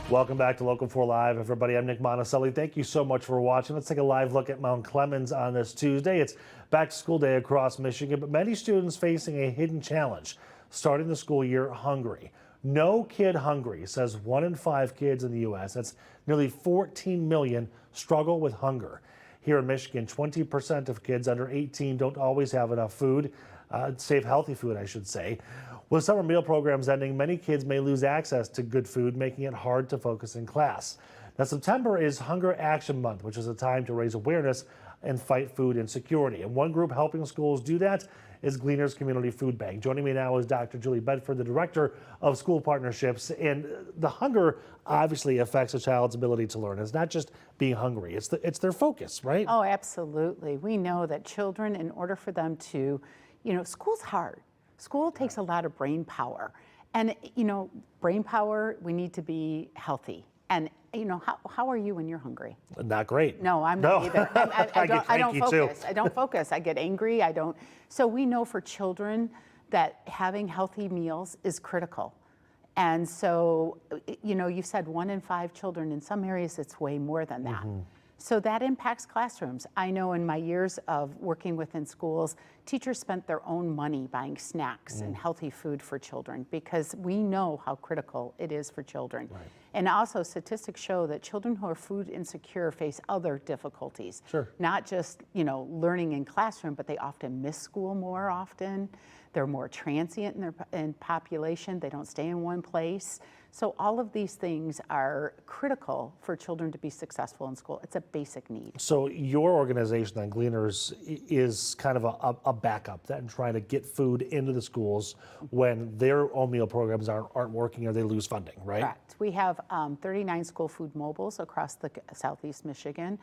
Welcome back to Local 4 Live, everybody. I'm Nick Monticelli. Thank you so much for watching. Let's take a live look at Mount Clemens on this Tuesday. It's back to school day across Michigan, but many students facing a hidden challenge starting the school year hungry. No kid hungry, says 1 in 5 kids in the U.S. That's nearly 14 million struggle with hunger. Here in Michigan, 20% of kids under 18 don't always have enough food, safe, healthy food, I should say. With summer meal programs ending, many kids may lose access to good food, making it hard to focus in class. Now, September is Hunger Action Month, which is a time to raise awareness and fight food insecurity. And one group helping schools do that is Gleaners Community Food Bank. Joining me now is Dr. Julie Bedford, the Director of School Partnerships. And the hunger obviously affects a child's ability to learn. It's not just being hungry, it's their focus, right? Oh, absolutely. We know that children, in order for them to, school's hard. School takes a lot of brain power. And, brain power, we need to be healthy. And, how are you when you're hungry? Not great. No, I'm not either. I don't focus. Too. I don't focus. I get angry. So we know for children that having healthy meals is critical. And so, you said 1 in 5 children. In some areas, it's way more than that. Mm-hmm. So that impacts classrooms. I know in my years of working within schools, teachers spent their own money buying snacks and healthy food for children because we know how critical it is for children. Right. And also statistics show that children who are food insecure face other difficulties. Sure. Not just, learning in classroom, but they often miss school more often. They're more transient in population. They don't stay in one place. So all of these things are critical for children to be successful in school. It's a basic need. So your organization, then, Gleaners, is kind of a backup and trying to get food into the schools when their own meal programs aren't working or they lose funding, right? Correct. We have 39 school food mobiles across the southeast Michigan,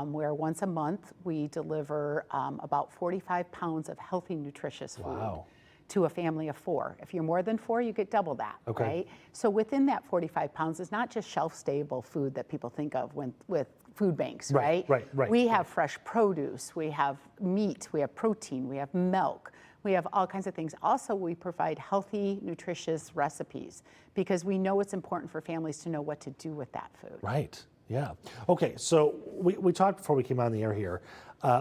where once a month we deliver about 45 pounds of healthy, nutritious food. Wow. To a family of 4. If you're more than 4, you get double that, okay. Right? So within that 45 pounds is not just shelf-stable food that people think of with food banks, right? Right. We have fresh produce, we have meat, we have protein, we have milk, we have all kinds of things. Also, we provide healthy, nutritious recipes because we know it's important for families to know what to do with that food. Right. Yeah. Okay, so we talked before we came on the air here.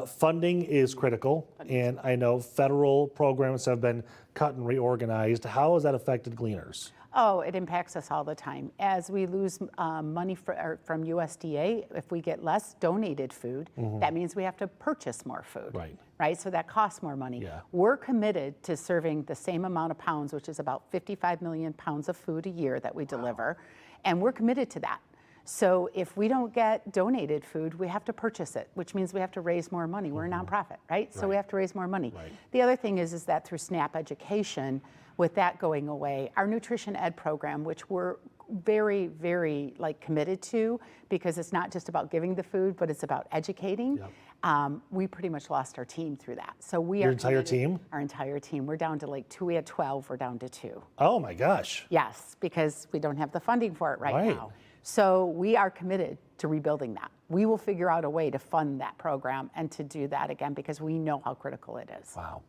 Funding is critical, and I know federal programs have been cut and reorganized. How has that affected Gleaners? Oh, it impacts us all the time. As we lose money from USDA, if we get less donated food, that means we have to purchase more food. Right? So that costs more money. Yeah. We're committed to serving the same amount of pounds, which is about 55 million pounds of food a year that we deliver, and we're committed to that. So if we don't get donated food, we have to purchase it, which means we have to raise more money. We're a nonprofit, right? So we have to raise more money. Right. The other thing is that through SNAP education, with that going away, our nutrition ed program, which we're very, very committed to, because it's not just about giving the food, but it's about educating. Yep. We pretty much lost our team through that. So Your entire team? Our entire team. We're down to 2. We had 12. We're down to 2. Oh my gosh. Yes, because we don't have the funding for it right now. So we are committed to rebuilding that. We will figure out a way to fund that program and to do that again because we know how critical it is. Wow.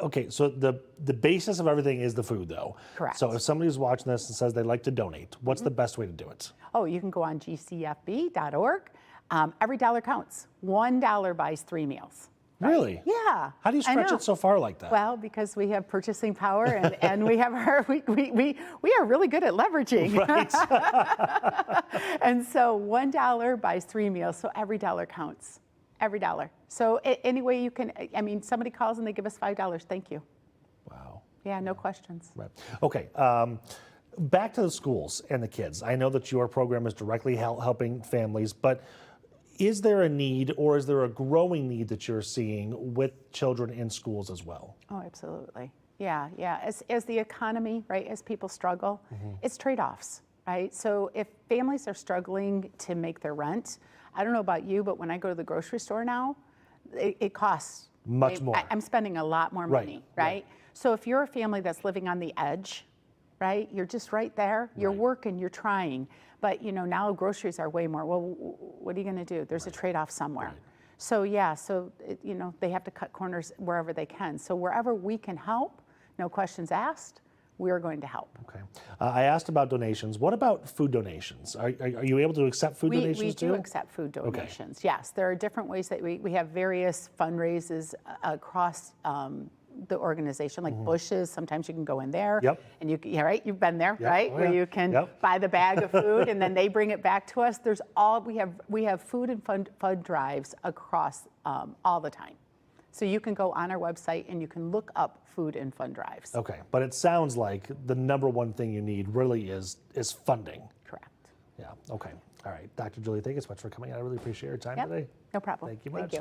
Okay, so the basis of everything is the food, though. Correct. So if somebody's watching this and says they'd like to donate, what's the best way to do it? Oh, you can go on gcfb.org. Every dollar counts. $1 buys 3 meals. Right? Really? Yeah. How do you stretch it so far like that? Well, because we have purchasing power and we have we are really good at leveraging. Right. And so $1 buys 3 meals, so every dollar counts. Every dollar. So any way you can, somebody calls and they give us $5, thank you. Wow. Yeah, no questions. Right. Okay. Back to the schools and the kids. I know that your program is directly helping families, but is there a need, or is there a growing need that you're seeing with children in schools as well? Oh, absolutely. Yeah. As the economy, right, as people struggle, it's trade-offs, right? So if families are struggling to make their rent, I don't know about you, but when I go to the grocery store now, it costs much more. I'm spending a lot more money, right? So if you're a family that's living on the edge, right, you're just right there, you're working, you're trying. But now groceries are way more. Well, what are you going to do? There's a trade-off somewhere. Right. So they have to cut corners wherever they can. So wherever we can help, no questions asked, we're going to help. Okay. I asked about donations. What about food donations? Are you able to accept food donations We too? do accept food donations, yes. There are different ways that we have various fundraisers across the organization, like Bush's. Sometimes you can go in there. Yep. And right? You've been there, Yep. right? Oh, Where yeah. you can Yep. buy the bag of food and then they bring it back to us. We have food and fund drives across all the time. So you can go on our website and you can look up food and fund drives. Okay, but it sounds like the number one thing you need really is funding. Correct. Yeah, okay. All right, Dr. Julie, thank you so much for coming out. I really appreciate your time Yep. today. No problem. Thank you much. Thank you.